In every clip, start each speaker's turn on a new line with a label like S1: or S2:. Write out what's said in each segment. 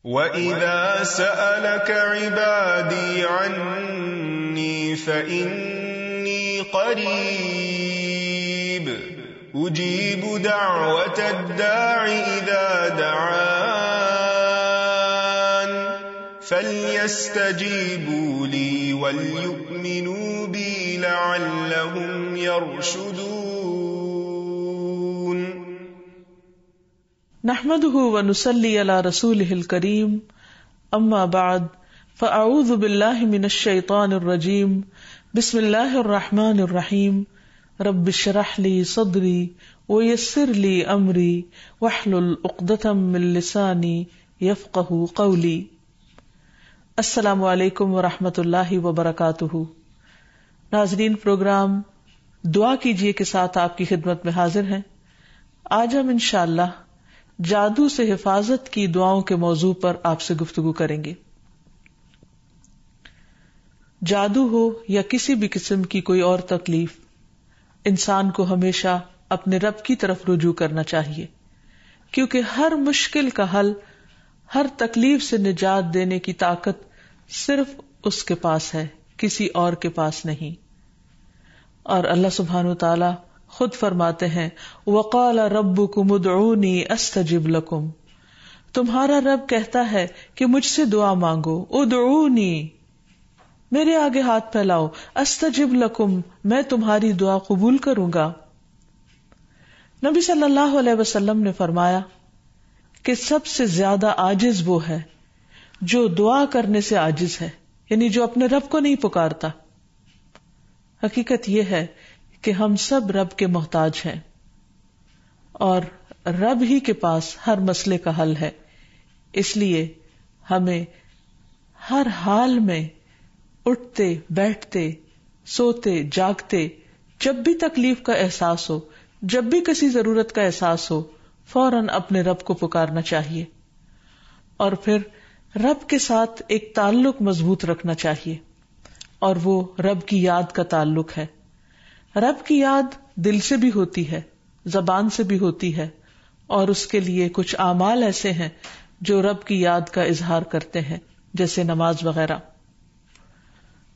S1: وَإِذَا سَأَلَكَ عِبَادِي عَنِّي فَإِنِّي قَرِيبٌ أُجِيبُ دَعْوَةَ الدَّاعِ إِذَا دَعَانِ فَلْيَسْتَجِيبُوا لِي وَلْيُؤْمِنُوا بِي لَعَلَّهُمْ يَرْشُدُونَ.
S2: نحمده ونصلي على رسوله الكريم، اما بعد فاعوذ باللہ من الشیطان الرجیم، بسم اللہ الرحمن الرحیم، رب اشرح لي صدری ویسر لي امری واحلل عقدۃ من لسانی یفقهوا قولی. السلام علیکم ورحمۃ اللہ وبرکاتہ. ناظرین، پروگرام دعا کیجیے کے ساتھ آپ کی خدمت میں حاضر ہیں. آج ہم انشاءاللہ جادو سے حفاظت کی دعاؤں کے موضوع پر آپ سے گفتگو کریں گے. جادو ہو یا کسی بھی قسم کی کوئی اور تکلیف، انسان کو ہمیشہ اپنے رب کی طرف رجوع کرنا چاہیے، کیونکہ ہر مشکل کا حل، ہر تکلیف سے نجات دینے کی طاقت صرف اس کے پاس ہے، کسی اور کے پاس نہیں. اور اللہ سبحانہ وتعالی خود فرماتے ہیں وَقَالَ رَبُّكُمُ ادْعُونِي أَسْتَجِبْ لَكُمْ، تمہارا رب کہتا ہے کہ مجھ سے دعا مانگو، ادعونی، میرے آگے ہاتھ پھیلاؤ، استجب لکم، میں تمہاری دعا قبول کروں گا. نبی صلی اللہ علیہ وسلم نے فرمایا کہ سب سے زیادہ عاجز وہ ہے جو دعا کرنے سے عاجز ہے، یعنی جو اپنے رب کو نہیں پکارتا. حقیقت یہ ہے کہ ہم سب رب کے محتاج ہیں اور رب ہی کے پاس ہر مسئلے کا حل ہے. اس لیے ہمیں ہر حال میں اٹھتے بیٹھتے سوتے جاگتے جب بھی تکلیف کا احساس ہو، جب بھی کسی ضرورت کا احساس ہو، فوراً اپنے رب کو پکارنا چاہیے اور پھر رب کے ساتھ ایک تعلق مضبوط رکھنا چاہیے، اور وہ رب کی یاد کا تعلق ہے. رب کی یاد دل سے بھی ہوتی ہے، زبان سے بھی ہوتی ہے، اور اس کے لیے کچھ اعمال ایسے ہیں جو رب کی یاد کا اظہار کرتے ہیں، جیسے نماز وغیرہ.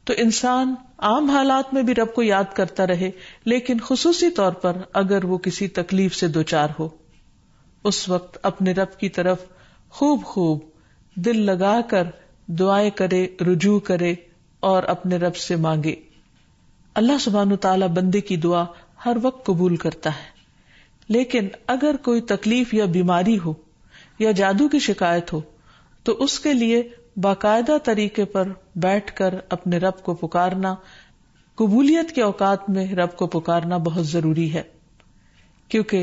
S2: تو انسان عام حالات میں بھی رب کو یاد کرتا رہے، لیکن خصوصی طور پر اگر وہ کسی تکلیف سے دوچار ہو، اس وقت اپنے رب کی طرف خوب دل لگا کر دعائیں کرے، رجوع کرے اور اپنے رب سے مانگے. اللہ سبحانہ تعالیٰ بندے کی دعا ہر وقت قبول کرتا ہے، لیکن اگر کوئی تکلیف یا بیماری ہو یا جادو کی شکایت ہو تو اس کے لیے باقاعدہ طریقے پر بیٹھ کر اپنے رب کو پکارنا، قبولیت کے اوقات میں رب کو پکارنا بہت ضروری ہے، کیونکہ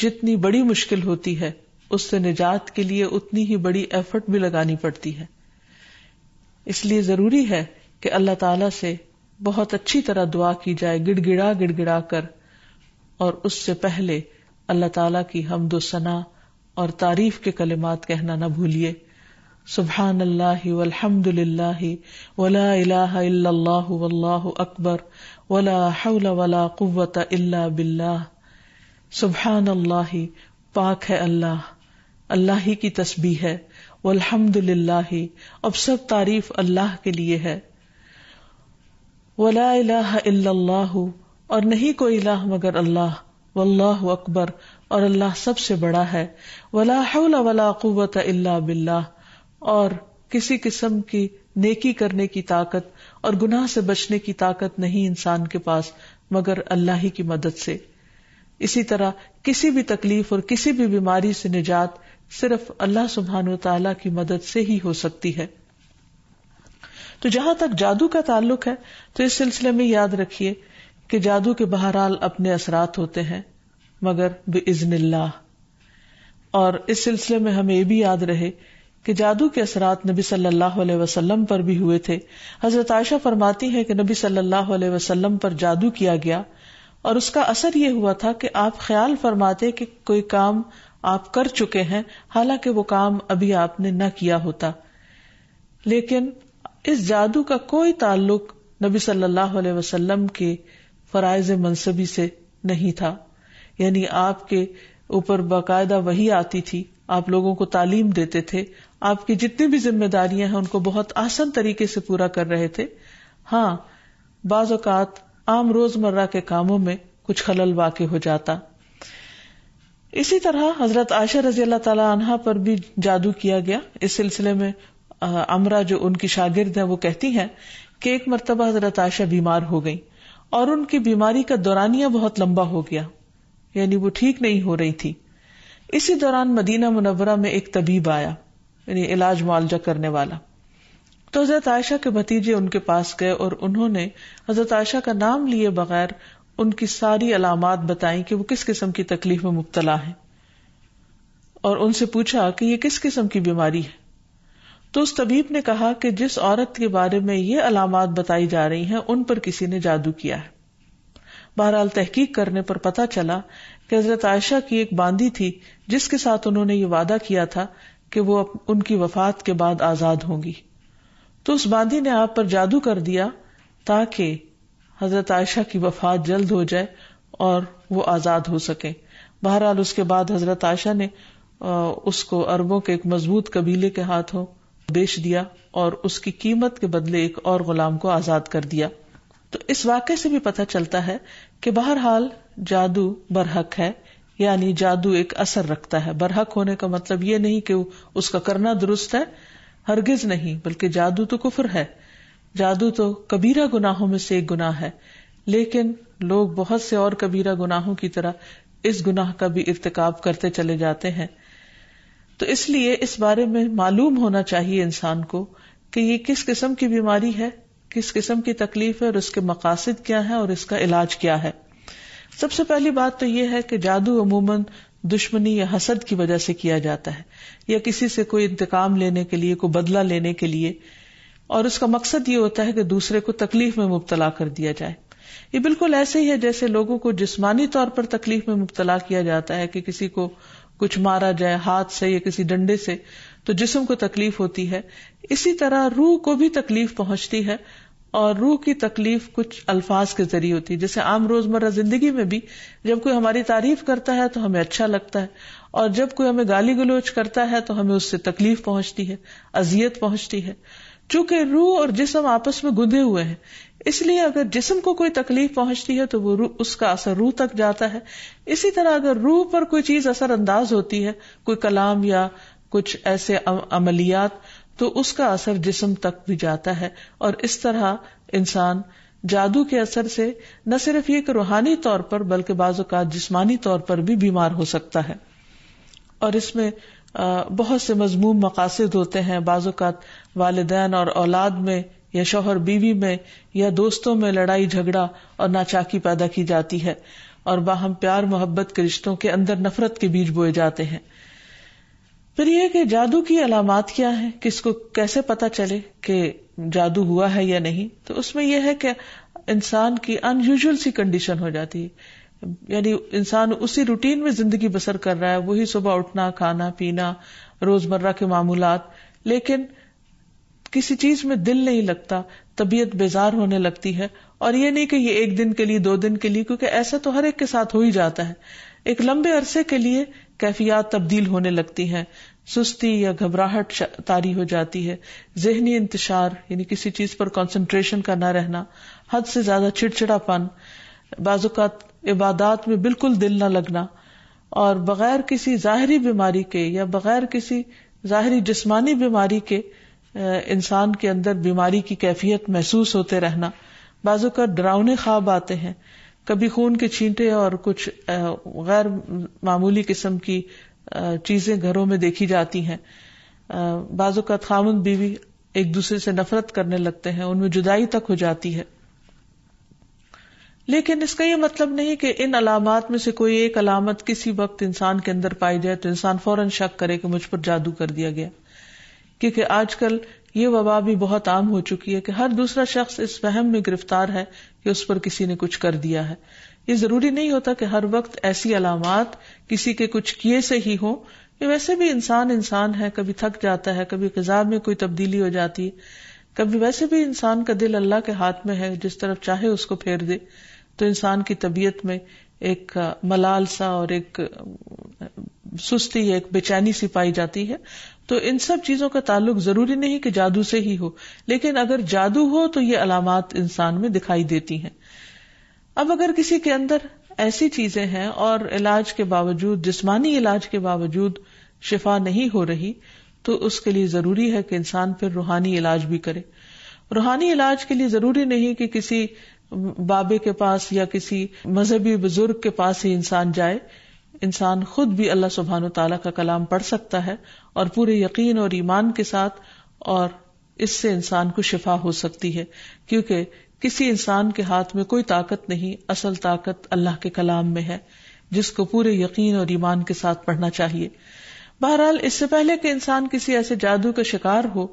S2: جتنی بڑی مشکل ہوتی ہے اس سے نجات کے لیے اتنی ہی بڑی ایفرٹ بھی لگانی پڑتی ہے. اس لیے ضروری ہے کہ اللہ تعالی سے بہت اچھی طرح دعا کی جائے، گڑ گڑا کر، اور اس سے پہلے اللہ تعالی کی حمد و ثنا اور تعریف کے کلمات کہنا نہ بھولیے. سبحان اللہ والحمد للہ ولا الہ الا اللہ واللہ اکبر ولا حول ولا قوة الا باللہ. سبحان اللہ، پاک ہے اللہ، اللہ ہی کی تسبیح ہے. والحمد للہ، اب سب تعریف اللہ کے لیے ہے. ولا الہ الا اللہ، اور نہیں کوئی الہ مگر اللہ. واللہ اکبر، اور اللہ سب سے بڑا ہے. ولا حول ولا قوة الا باللہ، اور کسی قسم کی نیکی کرنے کی طاقت اور گناہ سے بچنے کی طاقت نہیں انسان کے پاس مگر اللہ ہی کی مدد سے. اسی طرح کسی بھی تکلیف اور کسی بھی بیماری سے نجات صرف اللہ سبحانہ وتعالی کی مدد سے ہی ہو سکتی ہے. تو جہاں تک جادو کا تعلق ہے تو اس سلسلے میں یاد رکھیے کہ جادو کے بہرحال اپنے اثرات ہوتے ہیں مگر بإذن اللہ. اور اس سلسلے میں ہمیں یہ بھی یاد رہے کہ جادو کے اثرات نبی صلی اللہ علیہ وسلم پر بھی ہوئے تھے. حضرت عائشہ فرماتی ہیں کہ نبی صلی اللہ علیہ وسلم پر جادو کیا گیا اور اس کا اثر یہ ہوا تھا کہ آپ خیال فرماتے کہ کوئی کام آپ کر چکے ہیں، حالانکہ وہ کام ابھی آپ نے نہ کیا ہوتا. لیکن اس جادو کا کوئی تعلق نبی صلی اللہ علیہ وسلم کے فرائض منصبی سے نہیں تھا، یعنی آپ کے اوپر باقاعدہ وحی آتی تھی آپ لوگوں کو تعلیم دیتے تھے، آپ کی جتنی بھی ذمہ داریاں ہیں ان کو بہت آسان طریقے سے پورا کر رہے تھے. ہاں بعض اوقات عام روزمرہ کے کاموں میں کچھ خلل واقع ہو جاتا. اسی طرح حضرت عائشہ رضی اللہ تعالی عنہا پر بھی جادو کیا گیا. اس سلسلے میں عمرہ جو ان کی شاگرد ہیں وہ کہتی ہیں کہ ایک مرتبہ حضرت عائشہ بیمار ہو گئی اور ان کی بیماری کا دورانیہ بہت لمبا ہو گیا، یعنی وہ ٹھیک نہیں ہو رہی تھی. اسی دوران مدینہ منورہ میں ایک طبیب آیا، یعنی علاج معالجہ کرنے والا. تو حضرت عائشہ کے بھتیجے ان کے پاس گئے اور انہوں نے حضرت عائشہ کا نام لیے بغیر ان کی ساری علامات بتائیں کہ وہ کس قسم کی تکلیف میں مبتلا ہیں، اور ان سے پوچھا کہ یہ کس قسم کی بیماری ہے. تو اس طبیب نے کہا کہ جس عورت کے بارے میں یہ علامات بتائی جا رہی ہیں ان پر کسی نے جادو کیا ہے. بہرحال تحقیق کرنے پر پتہ چلا کہ حضرت عائشہ کی ایک باندی تھی جس کے ساتھ انہوں نے یہ وعدہ کیا تھا کہ وہ ان کی وفات کے بعد آزاد ہوں گی. تو اس باندی نے آپ پر جادو کر دیا تاکہ حضرت عائشہ کی وفات جلد ہو جائے اور وہ آزاد ہو سکیں. بہرحال اس کے بعد حضرت عائشہ نے اس کو عربوں کے ایک مضبوط قبیلے کے ہاتھوں بیچ دیا اور اس کی قیمت کے بدلے ایک اور غلام کو آزاد کر دیا. تو اس واقعے سے بھی پتہ چلتا ہے کہ بہرحال جادو برحق ہے، یعنی جادو ایک اثر رکھتا ہے. برحق ہونے کا مطلب یہ نہیں کہ اس کا کرنا درست ہے، ہرگز نہیں، بلکہ جادو تو کفر ہے. جادو تو کبیرہ گناہوں میں سے ایک گناہ ہے، لیکن لوگ بہت سے اور کبیرہ گناہوں کی طرح اس گناہ کا بھی ارتکاب کرتے چلے جاتے ہیں. تو اس لیے اس بارے میں معلوم ہونا چاہیے انسان کو کہ یہ کس قسم کی بیماری ہے، کس قسم کی تکلیف ہے اور اس کے مقاصد کیا ہے اور اس کا علاج کیا ہے. سب سے پہلی بات تو یہ ہے کہ جادو عموماً دشمنی یا حسد کی وجہ سے کیا جاتا ہے، یا کسی سے کوئی انتقام لینے کے لیے، کوئی بدلہ لینے کے لیے، اور اس کا مقصد یہ ہوتا ہے کہ دوسرے کو تکلیف میں مبتلا کر دیا جائے. یہ بالکل ایسے ہی ہے جیسے لوگوں کو جسمانی طور پر تکلیف میں مبتلا کیا جاتا ہے کہ کسی کو کچھ مارا جائے ہاتھ سے یا کسی ڈنڈے سے تو جسم کو تکلیف ہوتی ہے. اسی طرح روح کو بھی تکلیف پہنچتی ہے، اور روح کی تکلیف کچھ الفاظ کے ذریعے ہوتی ہے. جیسے عام روزمرہ زندگی میں بھی جب کوئی ہماری تعریف کرتا ہے تو ہمیں اچھا لگتا ہے، اور جب کوئی ہمیں گالی گلوچ کرتا ہے تو ہمیں اس سے تکلیف پہنچتی ہے، اذیت پہنچتی ہے. چونکہ روح اور جسم آپس میں گندے ہوئے ہیں، اس لیے اگر جسم کو کوئی تکلیف پہنچتی ہے تو وہ اس کا اثر روح تک جاتا ہے. اسی طرح اگر روح پر کوئی چیز اثر انداز ہوتی ہے، کوئی کلام یا کچھ ایسے عملیات، تو اس کا اثر جسم تک بھی جاتا ہے. اور اس طرح انسان جادو کے اثر سے نہ صرف یہ کہ روحانی طور پر بلکہ بعض اوقات جسمانی طور پر بھی بیمار ہو سکتا ہے. اور اس میں بہت سے مذموم مقاصد ہوتے ہیں. بعض اوقات والدین اور اولاد میں یا شوہر بیوی میں یا دوستوں میں لڑائی جھگڑا اور ناچاکی پیدا کی جاتی ہے، اور باہم پیار محبت کے رشتوں کے اندر نفرت کے بیج بوئے جاتے ہیں. پھر یہ کہ جادو کی علامات کیا ہیں، کس کو کیسے پتا چلے کہ جادو ہوا ہے یا نہیں. تو اس میں یہ ہے کہ انسان کی ان یوزول سی کنڈیشن ہو جاتی ہے، یعنی انسان اسی روٹین میں زندگی بسر کر رہا ہے، وہی صبح اٹھنا، کھانا پینا، روزمرہ کے معمولات، لیکن کسی چیز میں دل نہیں لگتا، طبیعت بیزار ہونے لگتی ہے. اور یہ نہیں کہ یہ ایک دن کے لیے، 2 دن کے لیے، کیونکہ ایسا تو ہر ایک کے ساتھ ہو ہی جاتا ہے. ایک لمبے عرصے کے لیے کیفیات تبدیل ہونے لگتی ہیں، سستی یا گھبراہٹ طاری ہو جاتی ہے، ذہنی انتشار یعنی کسی چیز پر کنسنٹریشن کا نہ رہنا، حد سے زیادہ چڑچڑا پن، بعض اوقات عبادات میں بالکل دل نہ لگنا، اور بغیر کسی ظاہری بیماری کے یا بغیر کسی ظاہری جسمانی بیماری کے انسان کے اندر بیماری کی کیفیت محسوس ہوتے رہنا. بعض اوقات ڈراؤنے خواب آتے ہیں، کبھی خون کے چھینٹے اور کچھ غیر معمولی قسم کی چیزیں گھروں میں دیکھی جاتی ہیں. بعض اوقات خاوند بیوی ایک دوسرے سے نفرت کرنے لگتے ہیں، ان میں جدائی تک ہو جاتی ہے. لیکن اس کا یہ مطلب نہیں کہ ان علامات میں سے کوئی ایک علامت کسی وقت انسان کے اندر پائی جائے تو انسان فوراً شک کرے کہ مجھ پر جادو کر دیا گیا. کیونکہ آج کل یہ وبا بھی بہت عام ہو چکی ہے کہ ہر دوسرا شخص اس وہم میں گرفتار ہے کہ اس پر کسی نے کچھ کر دیا ہے. یہ ضروری نہیں ہوتا کہ ہر وقت ایسی علامات کسی کے کچھ کیے سے ہی ہوں. یہ ویسے بھی انسان ہے، کبھی تھک جاتا ہے، کبھی غذا میں کوئی تبدیلی ہو جاتی ہے، کبھی ویسے بھی انسان کا دل اللہ کے ہاتھ میں ہے، جس طرف چاہے اس کو پھیر دے. تو انسان کی طبیعت میں ایک ملال سا اور ایک سستی، ایک بے چینی سی پائی جاتی ہے. تو ان سب چیزوں کا تعلق ضروری نہیں کہ جادو سے ہی ہو، لیکن اگر جادو ہو تو یہ علامات انسان میں دکھائی دیتی ہیں. اب اگر کسی کے اندر ایسی چیزیں ہیں اور علاج کے باوجود، جسمانی علاج کے باوجود شفا نہیں ہو رہی، تو اس کے لیے ضروری ہے کہ انسان پھر روحانی علاج بھی کرے. روحانی علاج کے لیے ضروری نہیں کہ کسی بابے کے پاس یا کسی مذہبی بزرگ کے پاس ہی انسان جائے. انسان خود بھی اللہ سبحانہ و تعالیٰ کا کلام پڑھ سکتا ہے اور پورے یقین اور ایمان کے ساتھ، اور اس سے انسان کو شفا ہو سکتی ہے، کیونکہ کسی انسان کے ہاتھ میں کوئی طاقت نہیں، اصل طاقت اللہ کے کلام میں ہے، جس کو پورے یقین اور ایمان کے ساتھ پڑھنا چاہیے. بہرحال اس سے پہلے کہ انسان کسی ایسے جادو کا شکار ہو،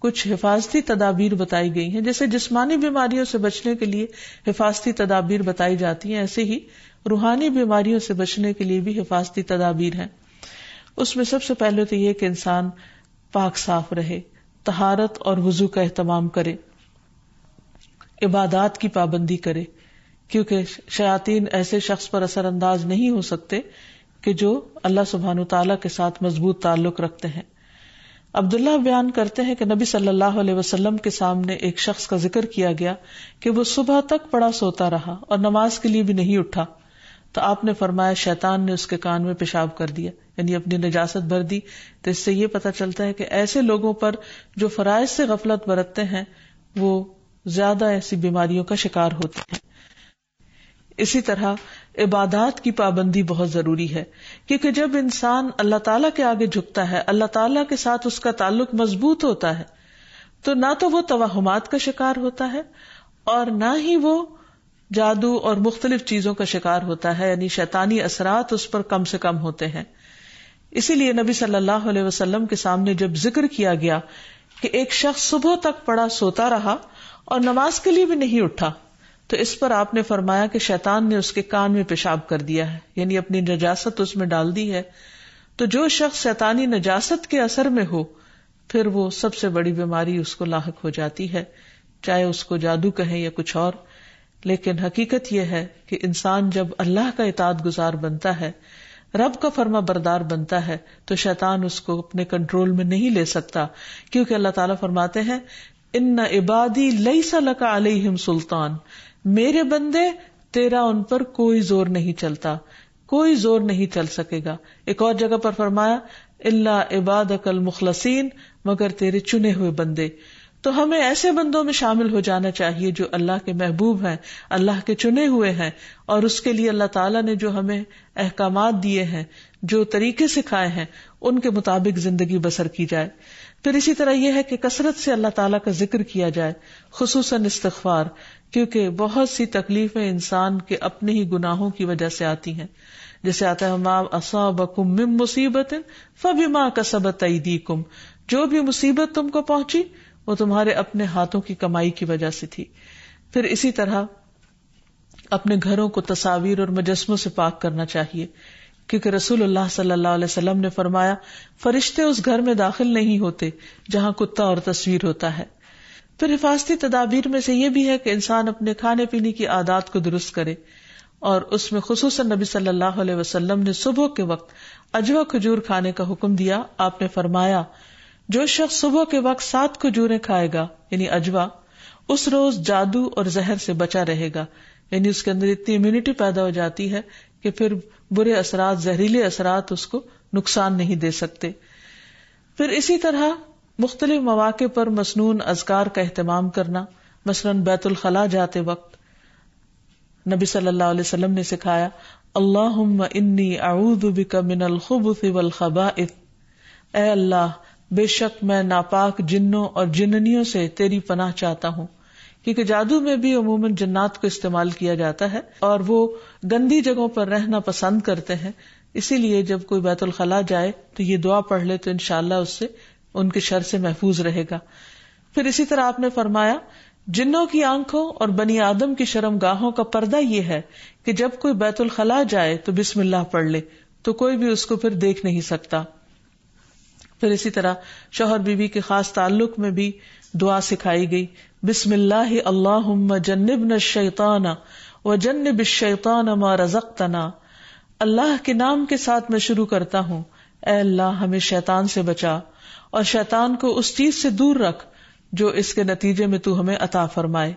S2: کچھ حفاظتی تدابیر بتائی گئی ہیں. جیسے جسمانی بیماریوں سے بچنے کے لیے حفاظتی تدابیر بتائی جاتی ہیں، ایسے ہی روحانی بیماریوں سے بچنے کے لیے بھی حفاظتی تدابیر ہیں. اس میں سب سے پہلے تو یہ کہ انسان پاک صاف رہے، طہارت اور وضو کا اہتمام کرے، عبادات کی پابندی کرے، کیونکہ شیاطین ایسے شخص پر اثر انداز نہیں ہو سکتے کہ جو اللہ سبحانہ وتعالیٰ کے ساتھ مضبوط تعلق رکھتے ہیں. عبداللہ بیان کرتے ہیں کہ نبی صلی اللہ علیہ وسلم کے سامنے ایک شخص کا ذکر کیا گیا کہ وہ صبح تک پڑا سوتا رہا اور نماز کے لیے بھی نہیں اٹھا. تو آپ نے فرمایا شیطان نے اس کے کان میں پیشاب کر دیا، یعنی اپنی نجاست بھر دی. تو اس سے یہ پتہ چلتا ہے کہ ایسے لوگوں پر جو فرائض سے غفلت برتتے ہیں وہ زیادہ ایسی بیماریوں کا شکار ہوتے ہیں. اسی طرح عبادات کی پابندی بہت ضروری ہے، کیونکہ جب انسان اللہ تعالیٰ کے آگے جھکتا ہے، اللہ تعالیٰ کے ساتھ اس کا تعلق مضبوط ہوتا ہے، تو نہ تو وہ توہمات کا شکار ہوتا ہے اور نہ ہی وہ جادو اور مختلف چیزوں کا شکار ہوتا ہے، یعنی شیطانی اثرات اس پر کم سے کم ہوتے ہیں. اسی لیے نبی صلی اللہ علیہ وسلم کے سامنے جب ذکر کیا گیا کہ ایک شخص صبح تک پڑا سوتا رہا اور نماز کے لیے بھی نہیں اٹھا، تو اس پر آپ نے فرمایا کہ شیطان نے اس کے کان میں پیشاب کر دیا ہے، یعنی اپنی نجاست اس میں ڈال دی ہے. تو جو شخص شیطانی نجاست کے اثر میں ہو، پھر وہ سب سے بڑی بیماری اس کو لاحق ہو جاتی ہے، چاہے اس کو جادو کہیں یا کچھ اور. لیکن حقیقت یہ ہے کہ انسان جب اللہ کا اطاعت گزار بنتا ہے، رب کا فرما بردار بنتا ہے، تو شیطان اس کو اپنے کنٹرول میں نہیں لے سکتا، کیونکہ اللہ تعالیٰ فرماتے ہیں ان عبادی لیس لک علیہم سلطان، میرے بندے تیرا ان پر کوئی زور نہیں چلتا، کوئی زور نہیں چل سکے گا. ایک اور جگہ پر فرمایا الا عبادک المخلصین، مگر تیرے چنے ہوئے بندے. تو ہمیں ایسے بندوں میں شامل ہو جانا چاہیے جو اللہ کے محبوب ہیں، اللہ کے چنے ہوئے ہیں، اور اس کے لیے اللہ تعالیٰ نے جو ہمیں احکامات دیے ہیں، جو طریقے سکھائے ہیں، ان کے مطابق زندگی بسر کی جائے. پھر اسی طرح یہ ہے کہ کثرت سے اللہ تعالیٰ کا ذکر کیا جائے، خصوصاً استغفار، کیونکہ بہت سی تکلیفیں انسان کے اپنے ہی گناہوں کی وجہ سے آتی ہیں. جیسے آتا ہے ما اصابکم من مصیبت فبما کسبت ایدیکم، جو بھی مصیبت تم کو پہنچی وہ تمہارے اپنے ہاتھوں کی کمائی کی وجہ سے تھی. پھر اسی طرح اپنے گھروں کو تصاویر اور مجسموں سے پاک کرنا چاہیے، کیونکہ رسول اللہ صلی اللہ علیہ وسلم نے فرمایا فرشتے اس گھر میں داخل نہیں ہوتے جہاں کتا اور تصویر ہوتا ہے. پھر حفاظتی تدابیر میں سے یہ بھی ہے کہ انسان اپنے کھانے پینے کی عادات کو درست کرے، اور اس میں خصوصاً نبی صلی اللہ علیہ وسلم نے صبح کے وقت اجوا کھجور کھانے کا حکم دیا. آپ نے فرمایا جو شخص صبح کے وقت 7 کھجوریں کھائے گا یعنی اجوا، اس روز جادو اور زہر سے بچا رہے گا، یعنی اس کے اندر اتنی امیونٹی پیدا ہو جاتی ہے کہ پھر برے اثرات، زہریلے اثرات اس کو نقصان نہیں دے سکتے. پھر اسی طرح مختلف مواقع پر مسنون اذکار کا اہتمام کرنا، مثلاً بیت الخلاء جاتے وقت نبی صلی اللہ علیہ وسلم نے سکھایا اللہم انی اعوذ بک من الخبث والخبائث، اے اللہ بے شک میں ناپاک جنوں اور جننیوں سے تیری پناہ چاہتا ہوں، کیونکہ جادو میں بھی عموماً جنات کو استعمال کیا جاتا ہے اور وہ گندی جگہوں پر رہنا پسند کرتے ہیں. اسی لیے جب کوئی بیت الخلاء جائے تو یہ دعا پڑھ لے تو انشاءاللہ اس سے ان کے شر سے محفوظ رہے گا. پھر اسی طرح آپ نے فرمایا جنوں کی آنکھوں اور بنی آدم کی شرم گاہوں کا پردہ یہ ہے کہ جب کوئی بیت الخلاء جائے تو بسم اللہ پڑھ لے، تو کوئی بھی اس کو پھر دیکھ نہیں سکتا. پھر اسی طرح شوہر بیوی کے خاص تعلق میں بھی دعا سکھائی گئی، بسم اللہ اللہم جنبنا الشیطان وجنب الشیطان ما رزقتنا، اللہ کے نام کے ساتھ میں شروع کرتا ہوں، اے اللہ ہمیں شیطان سے بچا اور شیطان کو اس چیز سے دور رکھ جو اس کے نتیجے میں تو ہمیں عطا فرمائے.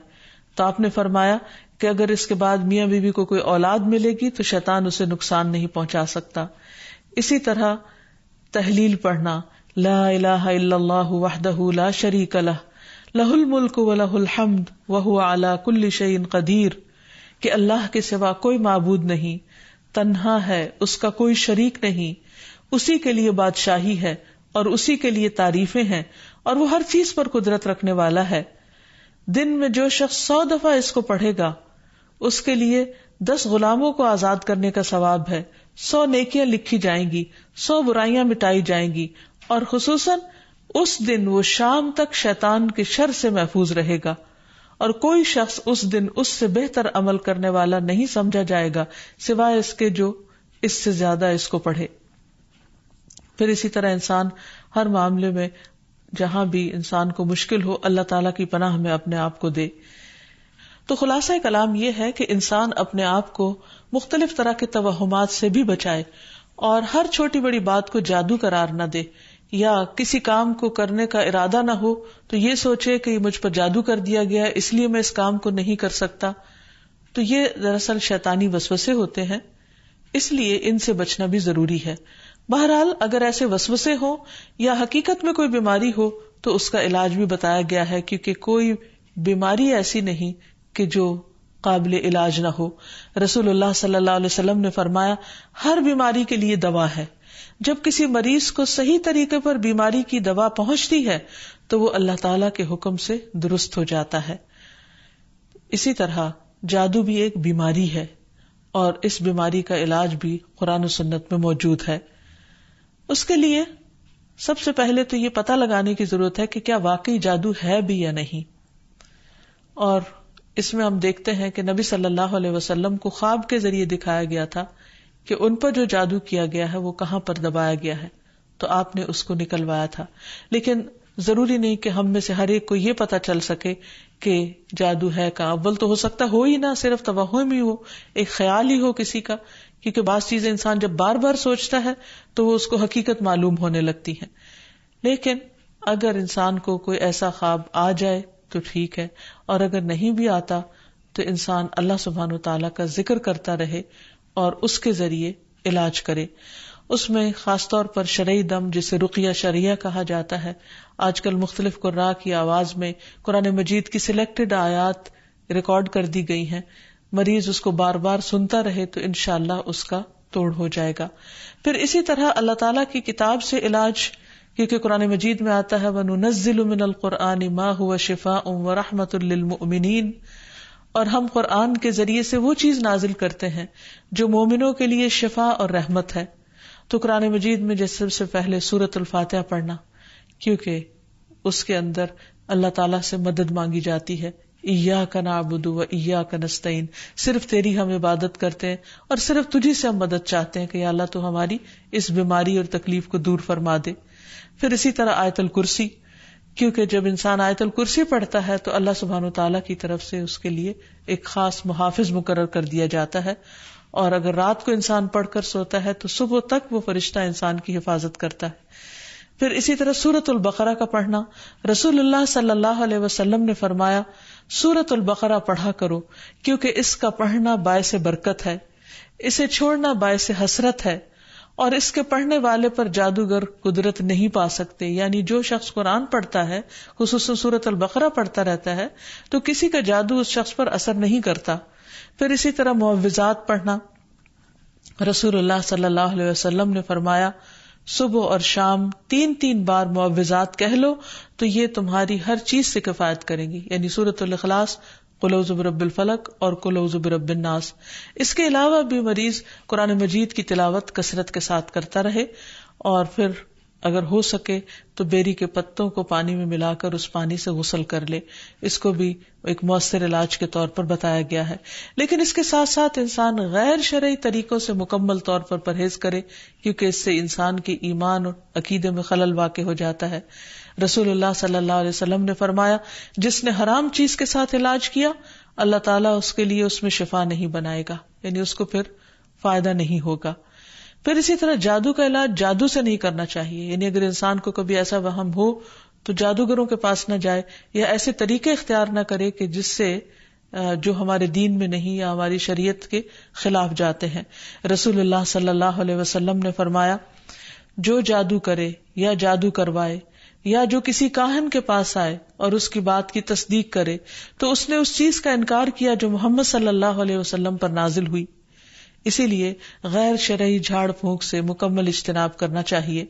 S2: تو آپ نے فرمایا کہ اگر اس کے بعد میاں بیوی کو کوئی اولاد ملے گی تو شیطان اسے نقصان نہیں پہنچا سکتا. اسی طرح تحلیل پڑھنا، لا الہ الا اللہ وحدہ لا شریک لہ لہ الملک ولہ الحمد وہو علی کل شیء قدیر، کہ اللہ کے سوا کوئی معبود نہیں، تنہا ہے، اس کا کوئی شریک نہیں، اسی کے لیے بادشاہی ہے اور اسی کے لیے تعریفیں ہیں اور وہ ہر چیز پر قدرت رکھنے والا ہے. دن میں جو شخص 100 دفعہ اس کو پڑھے گا اس کے لیے 10 غلاموں کو آزاد کرنے کا ثواب ہے، 100 نیکیاں لکھی جائیں گی، 100 برائیاں مٹائی جائیں گی، اور خصوصاً اس دن وہ شام تک شیطان کے شر سے محفوظ رہے گا اور کوئی شخص اس دن اس سے بہتر عمل کرنے والا نہیں سمجھا جائے گا سوائے اس کے جو اس سے زیادہ اس کو پڑھے. پھر اسی طرح انسان ہر معاملے میں جہاں بھی انسان کو مشکل ہو اللہ تعالیٰ کی پناہ میں اپنے آپ کو دے. تو خلاصہ کلام یہ ہے کہ انسان اپنے آپ کو مختلف طرح کے توہمات سے بھی بچائے اور ہر چھوٹی بڑی بات کو جادو قرار نہ دے، یا کسی کام کو کرنے کا ارادہ نہ ہو تو یہ سوچے کہ یہ مجھ پر جادو کر دیا گیا ہے اس لیے میں اس کام کو نہیں کر سکتا. تو یہ دراصل شیطانی وسوسے ہوتے ہیں، اس لیے ان سے بچنا بھی ضروری ہے. بہرحال اگر ایسے وسوسے ہوں یا حقیقت میں کوئی بیماری ہو تو اس کا علاج بھی بتایا گیا ہے، کیونکہ کوئی بیماری ایسی نہیں کہ جو قابل علاج نہ ہو. رسول اللہ صلی اللہ علیہ وسلم نے فرمایا ہر بیماری کے لیے دوا ہے. جب کسی مریض کو صحیح طریقے پر بیماری کی دوا پہنچتی ہے تو وہ اللہ تعالیٰ کے حکم سے درست ہو جاتا ہے. اسی طرح جادو بھی ایک بیماری ہے اور اس بیماری کا علاج بھی قرآن و سنت میں موجود ہے. اس کے لیے سب سے پہلے تو یہ پتہ لگانے کی ضرورت ہے کہ کیا واقعی جادو ہے بھی یا نہیں. اور اس میں ہم دیکھتے ہیں کہ نبی صلی اللہ علیہ وسلم کو خواب کے ذریعے دکھایا گیا تھا کہ ان پر جو جادو کیا گیا ہے وہ کہاں پر دبایا گیا ہے، تو آپ نے اس کو نکلوایا تھا. لیکن ضروری نہیں کہ ہم میں سے ہر ایک کو یہ پتا چل سکے کہ جادو ہے کا. اول تو ہو سکتا ہو ہی نہ، صرف توہم ہی ہو، ایک خیال ہی ہو کسی کا، کیونکہ بعض چیزیں انسان جب بار بار سوچتا ہے تو وہ اس کو حقیقت معلوم ہونے لگتی ہیں. لیکن اگر انسان کو کوئی ایسا خواب آ جائے تو ٹھیک ہے، اور اگر نہیں بھی آتا تو انسان اللہ سبحانہ و تعالیٰ کا ذکر کرتا رہے اور اس کے ذریعے علاج کرے. اس میں خاص طور پر شرعی دم جسے رقیہ شرعیہ کہا جاتا ہے، آج کل مختلف قراء کی آواز میں قرآن مجید کی سلیکٹڈ آیات ریکارڈ کر دی گئی ہیں. مریض اس کو بار بار سنتا رہے تو انشاءاللہ اس کا توڑ ہو جائے گا. پھر اسی طرح اللہ تعالیٰ کی کتاب سے علاج، کیونکہ قرآن مجید میں آتا ہے وَنُنَزِّلُ مِنَ الْقُرْآنِ مَا هُوَ شِفَاءٌ وَرَحْمَةٌ لِّلْمُؤْمِنِينَ، اور ہم قرآن کے ذریعے سے وہ چیز نازل کرتے ہیں جو مومنوں کے لیے شفا اور رحمت ہے. تو قرآن مجید میں جیسے سب سے پہلے سورۃ الفاتحہ پڑھنا، کیونکہ اس کے اندر اللہ تعالیٰ سے مدد مانگی جاتی ہے. ایاک نعبد و ایاک نستعین، صرف تیری ہم عبادت کرتے ہیں اور صرف تجھی سے ہم مدد چاہتے ہیں کہ یا اللہ تو ہماری اس بیماری اور تکلیف کو دور فرما دے. پھر اسی طرح آیت الکرسی، کیونکہ جب انسان آیت الکرسی پڑھتا ہے تو اللہ سبحانہ و تعالیٰ کی طرف سے اس کے لیے ایک خاص محافظ مقرر کر دیا جاتا ہے، اور اگر رات کو انسان پڑھ کر سوتا ہے تو صبح تک وہ فرشتہ انسان کی حفاظت کرتا ہے. پھر اسی طرح سورۃ البقرہ کا پڑھنا، رسول اللہ صلی اللہ علیہ وسلم نے فرمایا سورۃ البقرہ پڑھا کرو، کیونکہ اس کا پڑھنا باعث برکت ہے، اسے چھوڑنا باعث حسرت ہے، اور اس کے پڑھنے والے پر جادوگر قدرت نہیں پا سکتے. یعنی جو شخص قرآن پڑھتا ہے، خصوصاً سورۃ البقرہ پڑھتا رہتا ہے، تو کسی کا جادو اس شخص پر اثر نہیں کرتا. پھر اسی طرح معوذات پڑھنا، رسول اللہ صلی اللہ علیہ وسلم نے فرمایا صبح اور شام 3 بار معوذات کہہ لو تو یہ تمہاری ہر چیز سے کفایت کریں گی. یعنی سورۃ الاخلاص، قل اعوذ برب الفلق اور قل اعوذ برب الناس. اس کے علاوہ بھی مریض قرآن مجید کی تلاوت کثرت کے ساتھ کرتا رہے، اور پھر اگر ہو سکے تو بیری کے پتوں کو پانی میں ملا کر اس پانی سے غسل کر لے. اس کو بھی ایک مؤثر علاج کے طور پر بتایا گیا ہے. لیکن اس کے ساتھ ساتھ انسان غیر شرعی طریقوں سے مکمل طور پر پرہیز کرے، کیونکہ اس سے انسان کے ایمان اور عقیدے میں خلل واقع ہو جاتا ہے. رسول اللہ صلی اللہ علیہ وسلم نے فرمایا جس نے حرام چیز کے ساتھ علاج کیا اللہ تعالیٰ اس کے لیے اس میں شفا نہیں بنائے گا، یعنی اس کو پھر فائدہ نہیں ہوگا. پھر اسی طرح جادو کا علاج جادو سے نہیں کرنا چاہیے، یعنی اگر انسان کو کبھی ایسا وہم ہو تو جادوگروں کے پاس نہ جائے یا ایسے طریقے اختیار نہ کرے کہ جس سے جو ہمارے دین میں نہیں یا ہماری شریعت کے خلاف جاتے ہیں۔ رسول اللہ صلی اللہ علیہ وسلم نے فرمایا، جو جادو کرے یا جادو کروائے یا جو کسی کاہن کے پاس آئے اور اس کی بات کی تصدیق کرے تو اس نے اس چیز کا انکار کیا جو محمد صلی اللہ علیہ وسلم پر نازل ہوئی۔ اسی لیے غیر شرعی جھاڑ پھونک سے مکمل اجتناب کرنا چاہیے۔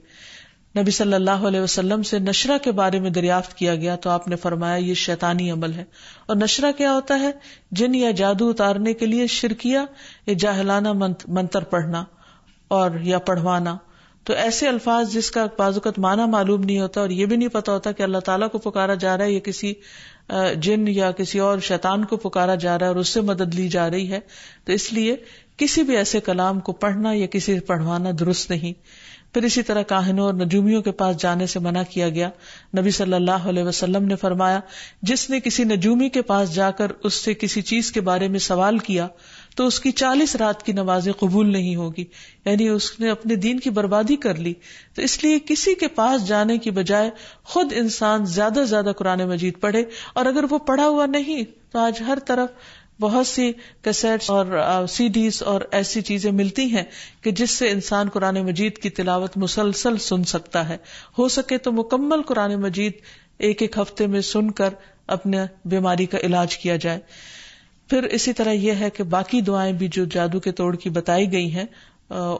S2: نبی صلی اللہ علیہ وسلم سے نشرہ کے بارے میں دریافت کیا گیا تو آپ نے فرمایا یہ شیطانی عمل ہے۔ اور نشرہ کیا ہوتا ہے؟ جن یا جادو اتارنے کے لیے شرکیہ یا جاہلانہ منتر پڑھنا اور یا پڑھوانا۔ تو ایسے الفاظ جس کا بعض اوقات معنی معلوم نہیں ہوتا اور یہ بھی نہیں پتا ہوتا کہ اللہ تعالیٰ کو پکارا جا رہا ہے یا کسی جن یا کسی اور شیطان کو پکارا جا رہا ہے اور اس سے مدد لی جا رہی ہے، تو اس لیے کسی بھی ایسے کلام کو پڑھنا یا کسی سے پڑھوانا درست نہیں۔ پھر اسی طرح کاہنوں اور نجومیوں کے پاس جانے سے منع کیا گیا۔ نبی صلی اللہ علیہ وسلم نے فرمایا، جس نے کسی نجومی کے پاس جا کر اس سے کسی چیز کے بارے میں سوال کیا تو اس کی 40 رات کی نمازیں قبول نہیں ہوگی، یعنی اس نے اپنے دین کی بربادی کر لی۔ تو اس لیے کسی کے پاس جانے کی بجائے خود انسان زیادہ سے زیادہ قرآن مجید پڑھے، اور اگر وہ پڑھا ہوا نہیں تو آج ہر طرف بہت سی کیسٹس اور سی ڈیز اور ایسی چیزیں ملتی ہیں کہ جس سے انسان قرآن مجید کی تلاوت مسلسل سن سکتا ہے۔ ہو سکے تو مکمل قرآن مجید ایک ہفتے میں سن کر اپنے بیماری کا علاج کیا جائے۔ پھر اسی طرح یہ ہے کہ باقی دعائیں بھی جو جادو کے توڑ کی بتائی گئی ہیں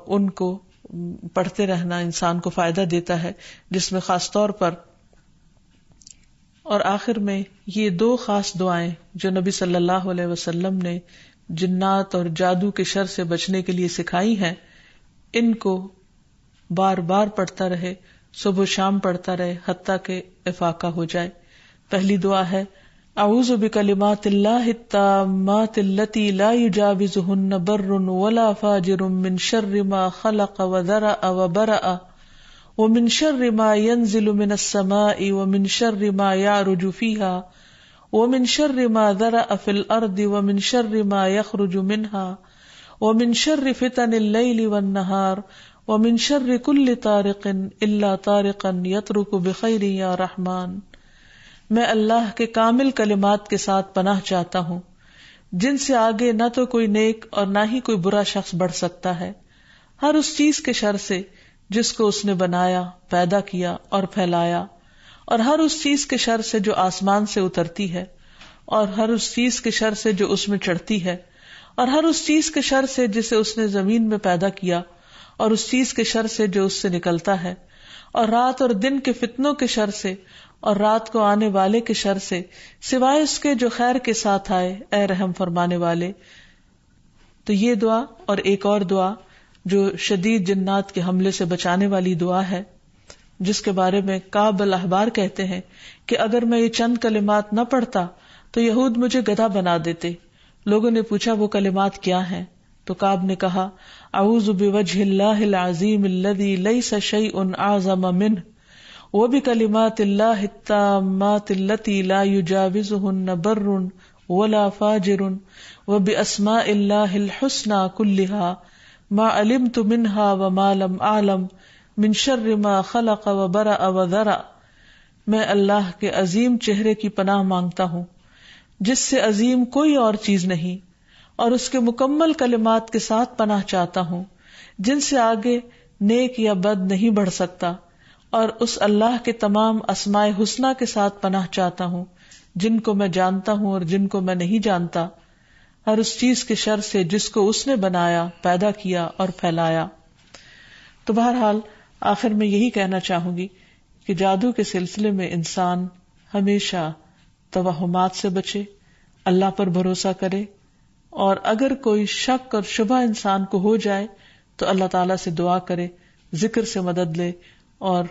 S2: ان کو پڑھتے رہنا انسان کو فائدہ دیتا ہے، جس میں خاص طور پر اور آخر میں یہ 2 خاص دعائیں جو نبی صلی اللہ علیہ وسلم نے جنات اور جادو کے شر سے بچنے کے لیے سکھائی ہیں، ان کو بار بار پڑھتا رہے، صبح و شام پڑھتا رہے حتیٰ کہ افاقہ ہو جائے۔ پہلی دعا ہے، اعوذ بکلمات اللہ التامات التی لا یجاوزہن بر ولا فاجر من شر ما خلق وذرأ وبرأ ومن شر ما ينزل من السماء ومن شر ما يعرج فيها ومن شر ما ذرأ في الأرض ومن شر ما يخرج منها ومن شر فتن الليل والنهار ومن شر كل طارق إلا طارقا يطرق بخير يا رحمن۔ میں اللہ کے کامل کلمات کے ساتھ پناہ چاہتا ہوں جن سے آگے نہ تو کوئی نیک اور نہ ہی کوئی برا شخص بڑھ سکتا ہے، ہر اس چیز کے شر سے جس کو اس نے بنایا، پیدا کیا اور پھیلایا، اور ہر اس چیز کے شر سے جو آسمان سے اترتی ہے، اور ہر اس چیز کے شر سے جو اس میں چڑھتی ہے، اور ہر اس چیز کے شر سے جسے اس نے زمین میں پیدا کیا، اور اس چیز کے شر سے جو اس سے نکلتا ہے، اور رات اور دن کے فتنوں کے شر سے اور رات کو آنے والے کے شر سے، سوائے اس کے جو خیر کے ساتھ آئے، اے رحم فرمانے والے۔ تو یہ دعا اور ایک اور دعا جو شدید جنات کے حملے سے بچانے والی دعا ہے، جس کے بارے میں کعب الاحبار کہتے ہیں کہ اگر میں یہ چند کلمات نہ پڑھتا تو یہود مجھے گدھا بنا دیتے۔ لوگوں نے پوچھا وہ کلمات کیا ہیں؟ تو کعب نے کہا، اعوذ بوجہ اللہ العظیم الذی لیس شیء اعظم منہ وبکلمات اللہ التامات التی لا یجاوزہن بر ولا فاجر وباسماء اللہ الحسنى کلہا ما علمت منها وما لم اعلم من شر ما خلق وبرأ وذرأ۔ میں اللہ کے عظیم چہرے کی پناہ مانگتا ہوں جس سے عظیم کوئی اور چیز نہیں، اور اس کے مکمل کلمات کے ساتھ پناہ چاہتا ہوں جن سے آگے نیک یا بد نہیں بڑھ سکتا، اور اس اللہ کے تمام اسماء حسنہ کے ساتھ پناہ چاہتا ہوں جن کو میں جانتا ہوں اور جن کو میں نہیں جانتا، ہر اس چیز کے شر سے جس کو اس نے بنایا، پیدا کیا اور پھیلایا۔ تو بہرحال آخر میں یہی کہنا چاہوں گی کہ جادو کے سلسلے میں انسان ہمیشہ توہمات سے بچے، اللہ پر بھروسہ کرے، اور اگر کوئی شک اور شبہ انسان کو ہو جائے تو اللہ تعالیٰ سے دعا کرے، ذکر سے مدد لے، اور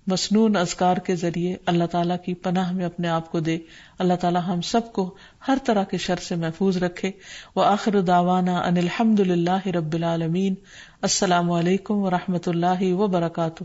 S2: مسنون اذکار کے ذریعے اللہ تعالیٰ کی پناہ میں اپنے آپ کو دے۔ اللہ تعالیٰ ہم سب کو ہر طرح کے شر سے محفوظ رکھے۔ وآخر دعوانا ان الحمد للہ رب العالمین۔ السلام علیکم ورحمۃ اللہ وبرکاتہ۔